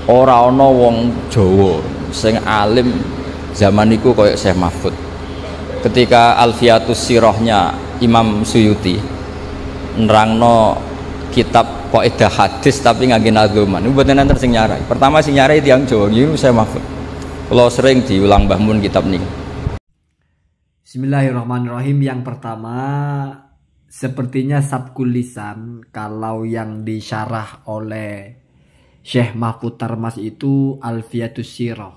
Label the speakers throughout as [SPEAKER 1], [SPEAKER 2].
[SPEAKER 1] ora ana wong Jawa sing alim zaman iku koyo Syekh Mahfud. Ketika Alfiatus Sirahnya Imam Suyuti nerangno kitab kaidah hadis tapi ngangge nadzuman. Niku mboten enten sing nyarai. Pertama sing nyarai tiyang Jawa niku Syekh Mahfud. Kula sering diulang Mbah Mun kitab niku.
[SPEAKER 2] Bismillahirrahmanirrahim. Yang pertama, sepertinya sabkul lisan kalau yang disyarah oleh Syekh Mahfud Tarmas itu Alfiatus Sirah.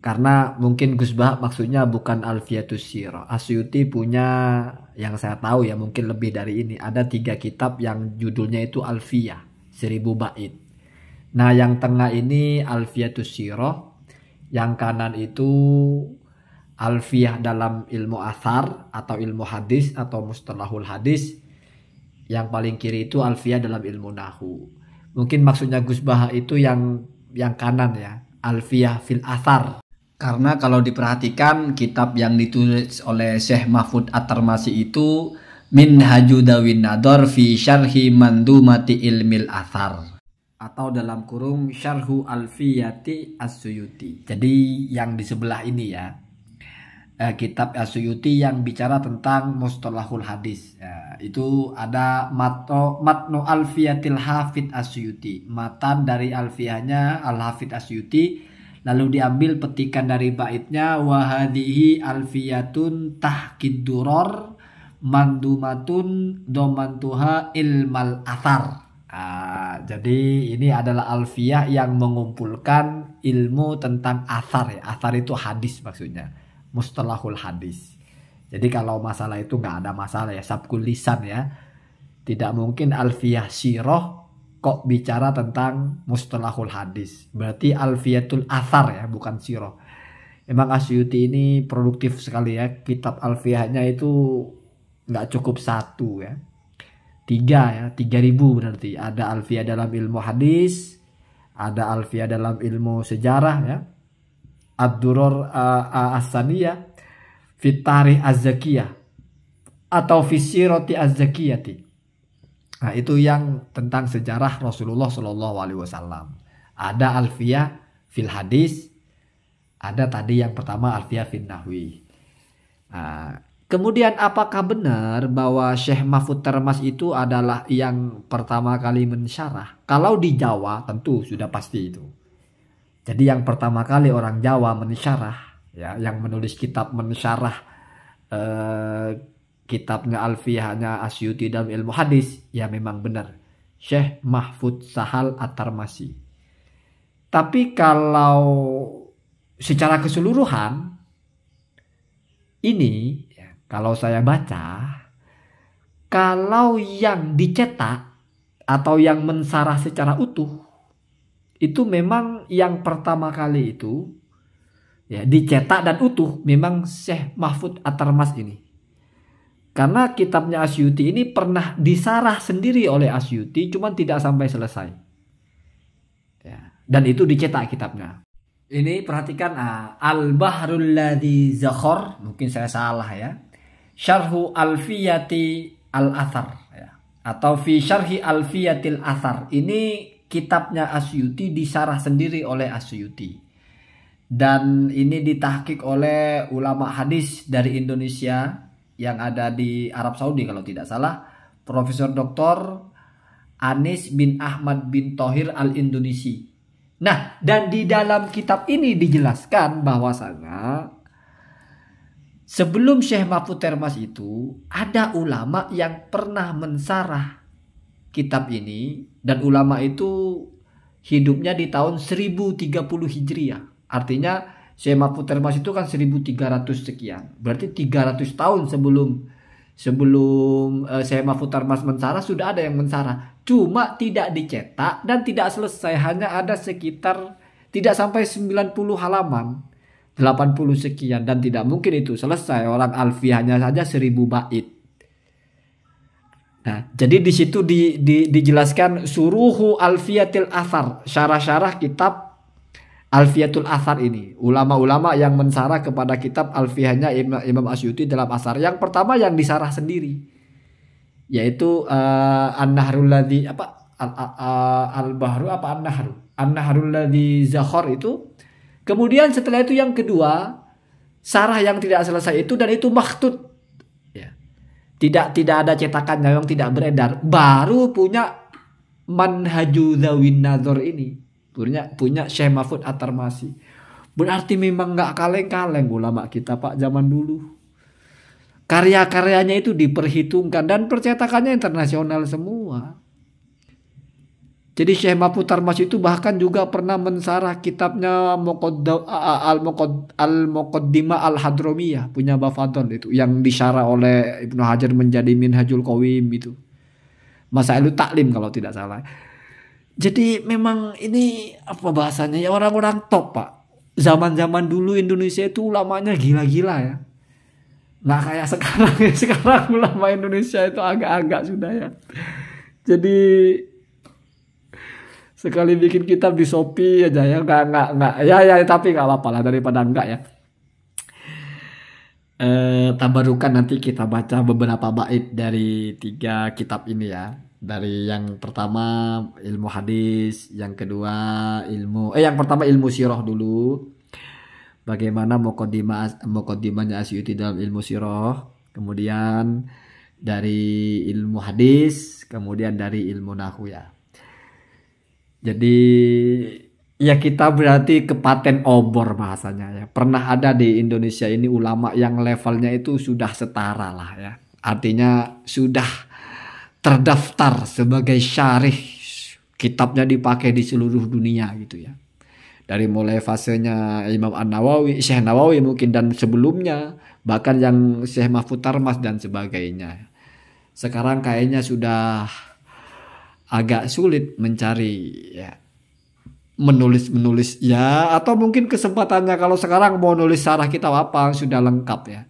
[SPEAKER 2] Karena mungkin Gus Bah maksudnya bukan Alfiatus Sirah. Asyuti punya, yang saya tahu ya mungkin lebih dari ini, ada 3 kitab yang judulnya itu Alfiyah 1000 bait. Nah yang tengah ini Alfiatus Sirah, yang kanan itu Alfiyah dalam ilmu athar atau ilmu hadis atau mustalahul hadis, yang paling kiri itu Alfiyah dalam ilmu nahu. Mungkin maksudnya Gus Bah itu yang kanan ya, Alfiyah fil athar. Karena kalau diperhatikan kitab yang ditulis oleh Syekh Mahfud At-Tarmasi itu Minhaju Dawin Nador fi Syarhi Mandumati Ilmil Athar, atau dalam kurung Syarhu Alfiyati As-Suyuti. Jadi yang di sebelah ini ya, kitab As-Suyuti yang bicara tentang mustalahul hadis ya, itu ada matnu Alfiyatil Hafid As-Suyuti, matan dari Alfiyahnya Al-Hafid As-Suyuti, lalu diambil petikan dari baitnya wahadihi alfiyatun tahkid duror mandumatun domantuha ilmal athar. Jadi ini adalah alfiyah yang mengumpulkan ilmu tentang athar ya. Athar itu hadis maksudnya, mustalahul hadis. Jadi kalau masalah itu nggak ada masalah ya, sabkul lisan ya. Tidak mungkin alfiyah sirah kok bicara tentang mustalahul hadis. Berarti alfiyatul athar ya, bukan sirah. Emang Asyuti ini produktif sekali ya. Kitab alfiyahnya itu nggak cukup 1 ya, 3 ya, 3000 berarti. Ada alfiyah dalam ilmu hadis, ada alfiyah dalam ilmu sejarah ya, ad-duror as-saniyah, fit tarikh az-zakiyah atau fi sirati az-zakiyati. Nah itu yang tentang sejarah Rasulullah Shallallahu Alaihi Wasallam. Ada alfiyah fil hadis, ada tadi yang pertama alfiyah fil nahwi. Nah, kemudian apakah benar bahwa Syekh Mahfud Tarmas itu adalah yang pertama kali mensyarah? Kalau di Jawa tentu sudah pasti itu. Jadi yang pertama kali orang Jawa mensyarah ya, yang menulis kitab mensyarah kitabnya Alfiyahnya Asyuti dalam ilmu hadis, ya memang benar Syekh Mahfud Sahal At-Tarmasi. Tapi kalau secara keseluruhan ini ya, kalau saya baca, kalau yang dicetak atau yang mensarah secara utuh itu memang yang pertama kali itu ya, dicetak dan utuh memang Syekh Mahfud At-Tarmas ini. Karena kitabnya Asyuti ini pernah disarah sendiri oleh Asyuti, cuman tidak sampai selesai. Ya, dan itu dicetak kitabnya. Ini perhatikan Al-Bahrul Ladzi Zakhar, mungkin saya salah ya. Syarhu Alfiyati Al-Athar ya, atau fi Syarhi Alfiyatil Athar. Ini kitabnya Asyuti disarah sendiri oleh Asyuti. Dan ini ditahqiq oleh ulama hadis dari Indonesia yang ada di Arab Saudi kalau tidak salah, Profesor Dr. Anis bin Ahmad bin Thohir Al-Indonesi. Nah, dan di dalam kitab ini dijelaskan bahwasanya sebelum Syekh Mahfud Tarmas itu ada ulama yang pernah mensarah kitab ini, dan ulama itu hidupnya di tahun 1030 Hijriah. Artinya Syekh Mahfud Tarmas itu kan 1300 sekian. Berarti 300 tahun sebelum Syekh Mahfud Tarmas mensarah sudah ada yang mensarah. Cuma tidak dicetak dan tidak selesai. Hanya ada sekitar tidak sampai 90 halaman. 80 sekian. Dan tidak mungkin itu selesai. Orang alfiyahnya saja 1000 bait. Nah, jadi di situ dijelaskan suruhu alfiyatil athar. Syarah-syarah kitab Alfiyatul Athar ini, ulama-ulama yang mensarah kepada kitab Alfiyahnya Imam Asyuti dalam asar. Yang pertama yang disarah sendiri, yaitu An-Nahrul Ladzi Al-Bahru An-Nahru. An-Nahrul ladzi zakhar itu. Kemudian setelah itu yang kedua, sarah yang tidak selesai itu dan itu makhtut. Ya. Tidak ada cetakannya, yang tidak beredar. Baru punya Manhaju Dzawin Nadhar ini. Punya Syekh Mahfud At-Tarmasi. Berarti memang nggak kaleng-kaleng ulama kita Pak zaman dulu. Karya-karyanya itu diperhitungkan dan percetakannya internasional semua. Jadi Syekh Mahfud Tarmasi itu bahkan juga pernah mensarah kitabnya Al-Muqaddimah Al-Hadramiyah punya Bafadhol itu yang disyarah oleh Ibnu Hajar menjadi Minhajul Qawim itu. Masailut Taklim kalau tidak salah. Jadi memang ini apa bahasanya ya, orang-orang top Pak. Zaman-zaman dulu Indonesia itu ulamanya gila-gila ya. Nggak kayak sekarang ya. Sekarang ulama Indonesia itu agak-agak sudah ya. Jadi sekali bikin kitab di Shopee aja ya, nggak ya tapi nggak apa-apa lah daripada enggak ya. Tabarukan nanti kita baca beberapa bait dari 3 kitab ini ya. Dari yang pertama ilmu hadis, yang kedua yang pertama ilmu sirah dulu. Bagaimana muqaddimahnya Asyuti dalam ilmu sirah, kemudian dari ilmu hadis, kemudian dari ilmu nahwu ya. Jadi ya kita berarti kepaten obor bahasanya ya. Pernah ada di Indonesia ini ulama yang levelnya itu sudah setara lah ya. Artinya sudah terdaftar sebagai syarih, kitabnya dipakai di seluruh dunia gitu ya. Dari mulai fasenya Imam An-Nawawi, Syekh Nawawi mungkin dan sebelumnya, bahkan yang Syekh Mahfud Tarmas dan sebagainya. Sekarang kayaknya sudah agak sulit mencari ya menulis ya, atau mungkin kesempatannya kalau sekarang mau nulis sarah kitab apa sudah lengkap ya.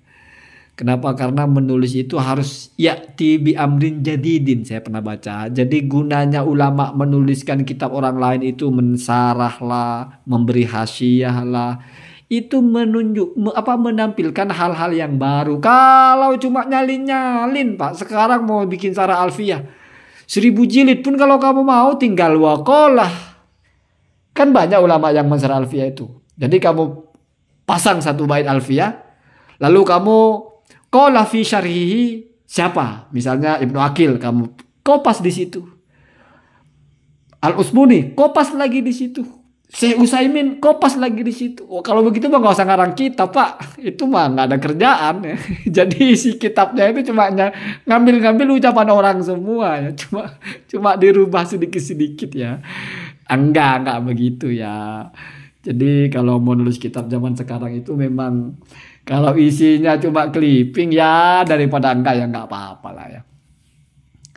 [SPEAKER 2] Kenapa? Karena menulis itu harus ya'ti bi amrin jadidin, saya pernah baca. Jadi gunanya ulama menuliskan kitab orang lain itu mensarah lah, memberi hasyiah lah. Itu menampilkan hal-hal yang baru. Kalau cuma nyalin Pak, sekarang mau bikin sarah alfiyah 1000 jilid pun kalau kamu mau tinggal waqalah. Kan banyak ulama yang mensarah alfiyah itu. Jadi kamu pasang 1 bait alfiyah, lalu kamu qala fi syarhihi siapa? Misalnya Ibnu Aqil, kamu kopas di situ. Al-Utsmuni kopas lagi di situ. Syekh Utsaimin kopas lagi di situ. Oh, kalau begitu mah nggak usah ngarang kitab Pak. Itu mah nggak ada kerjaan ya. Jadi isi kitabnya itu cuma ngambil ucapan orang semua ya. Cuma dirubah sedikit-sedikit ya. Enggak begitu ya. Jadi kalau mau nulis kitab zaman sekarang itu memang kalau isinya cuma clipping ya daripada enggak ya nggak apa-apa lah ya.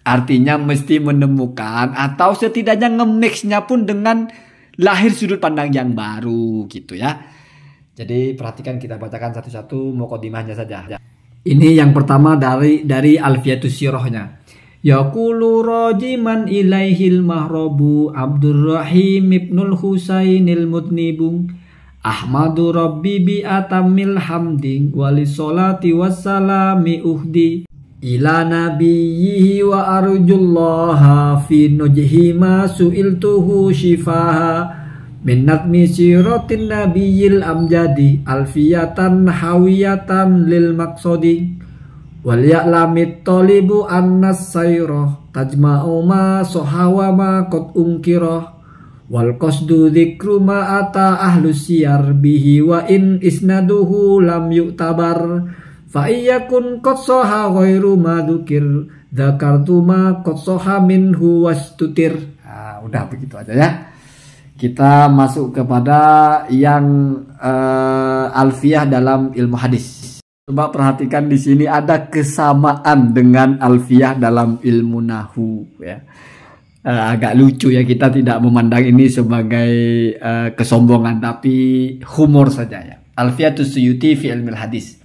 [SPEAKER 2] Artinya mesti menemukan atau setidaknya nge-mix-nya pun dengan lahir sudut pandang yang baru gitu ya. Jadi perhatikan, kita bacakan satu-satu muqaddimahnya saja. Ini yang pertama dari Alfiyatus Sirahnya. Yaqulu rajiman ilaihil mahrobu Abdurrahim ibnul Husainil Mutnibung Ahmadu Rabbi bi atamil hamdi walisolati wassalami uhdi ila nabiyyihi wa arjullaha fi nujhi ma su'iltuhu shifaha min natmi siratin nabiyil amjadi alfiyatan hawiyatan lil maqsadi wal ya'lamit talibu annas sayrah tajma'u ma sohawa ma qad unkirah wal qasdu dzikru ma ata ahlus siyar bihi wa in isnaduhu lam yu'tabar fa iyakun qad soha ghairu ma dzukir dzakartu ma qad soha minhu wastutir. Nah, udah begitu aja ya. Kita masuk kepada yang alfiyah dalam ilmu hadis. Coba perhatikan di sini ada kesamaan dengan alfiyah dalam ilmu nahwu ya. Agak lucu ya, kita tidak memandang ini sebagai kesombongan tapi humor saja ya. Alfiyatus Suyuti fi ilmil hadis.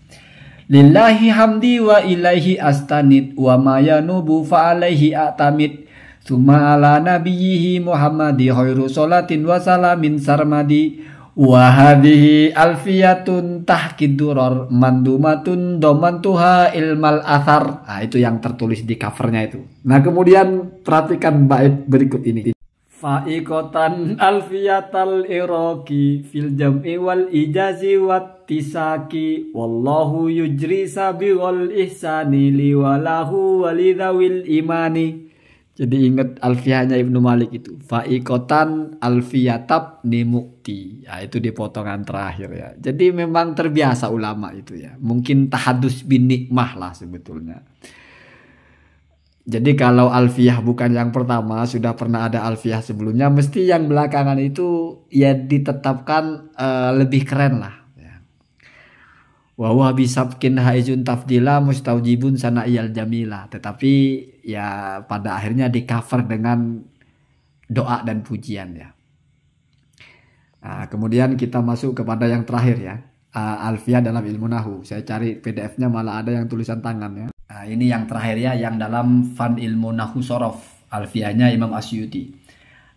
[SPEAKER 2] Lillahi hamdi wa ilaihi astanid wa ma yanubu fa alaihi atamid summa ala nabiyhi Muhammadi khairu salatin wa salamin sarmadi wa hadhihi alfiyatun tahkidurar mandumatun domantuha ilmal athar. Nah, itu yang tertulis di covernya itu. Nah, kemudian perhatikan bait berikut ini. Fa'iqatan alfiyatal iraqi fil jam'i wal ijazi wat tisaki wallahu yujri sabiqal ihsani liwalahu walidawil imani. Jadi ingat alfiyahnya Ibnu Malik itu. Fa'iqatan alfiyatab ni mukti. Ya, itu di potongan terakhir ya. Jadi memang terbiasa ulama itu ya. Mungkin tahadus bin nikmah lah sebetulnya. Jadi kalau alfiyah bukan yang pertama, sudah pernah ada alfiyah sebelumnya, mesti yang belakangan itu ya ditetapkan lebih keren lah. Wa huwa bisabkin haizun tafdila mustaujibun sana'iyal jamila. Tetapi ya pada akhirnya di cover dengan doa dan pujian ya. Nah, kemudian kita masuk kepada yang terakhir ya. Alfiyah dalam ilmu nahu. Saya cari PDF-nya malah ada yang tulisan tangan ya. Nah, ini yang terakhir ya, yang dalam Fan Ilmu Nahu Sorof. Alfiyahnya Imam Asyuti.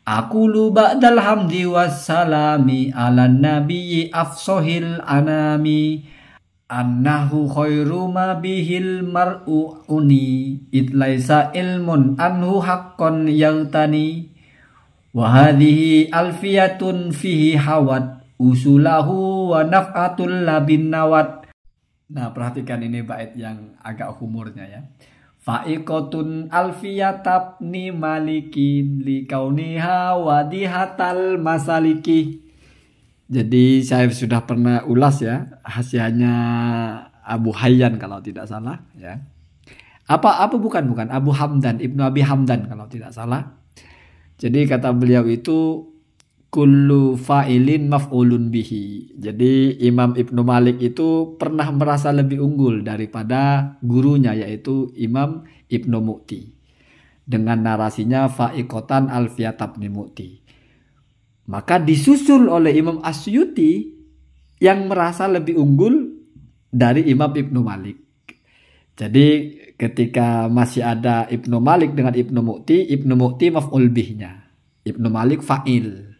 [SPEAKER 2] Aqulu ba'dal hamdi wassalami ala nabiyyi afsohil anami. Annahu khairu ma bihil mar'u uni itlaisa ilmun anhu haqqan yaghtani wa hadhihi alfiyatun fihi hawat usulahu wa naf'atul labin nawat. Nah, perhatikan ini bait yang agak humornya ya. Fa'iqatun alfiyatab ni malikin li kauniha wadihatal masaliki. Jadi saya sudah pernah ulas ya hasiahnya Abu Hayyan kalau tidak salah ya. Apa bukan Abu Hamdan, Ibnu Abi Hamdan kalau tidak salah. Jadi kata beliau itu kullu fa'ilin maf'ulun bihi. Jadi Imam Ibnu Malik itu pernah merasa lebih unggul daripada gurunya yaitu Imam Ibnu Mu'ti. Dengan narasinya fa'iqatan alfiyatab ni Mu'ti. Maka disusul oleh Imam Asyuti yang merasa lebih unggul dari Imam Ibnu Malik. Jadi ketika masih ada Ibnu Malik dengan Ibnu Mu'ti maf'ul bihnya. Ibnu Malik fa'il.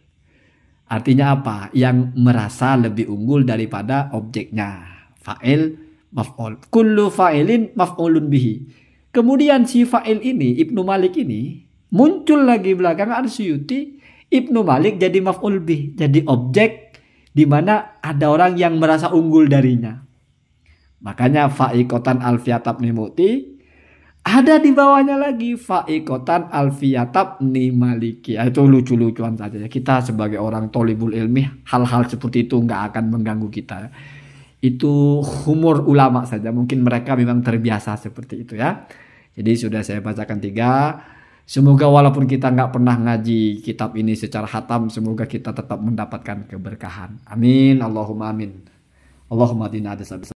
[SPEAKER 2] Artinya apa? Yang merasa lebih unggul daripada objeknya. Fa'il maf'ul. Kullu fa'ilin maf'ulun bihi. Kemudian si fa'il ini, Ibnu Malik ini, muncul lagi belakangan Asyuti. Ibnu Malik jadi maf'ul bih, jadi objek di mana ada orang yang merasa unggul darinya. Makanya fa'iqatan alfiyatab ni Mu'ti, ada di bawahnya lagi fa'iqatan alfiyatab ni Maliki. Itu lucu-lucuan saja ya. Kita sebagai orang tolibul ilmi, hal-hal seperti itu nggak akan mengganggu kita. Itu humor ulama saja. Mungkin mereka memang terbiasa seperti itu ya. Jadi sudah saya bacakan 3. Semoga walaupun kita nggak pernah ngaji kitab ini secara khatam, semoga kita tetap mendapatkan keberkahan. Amin. Allahumma amin. Allahumma dina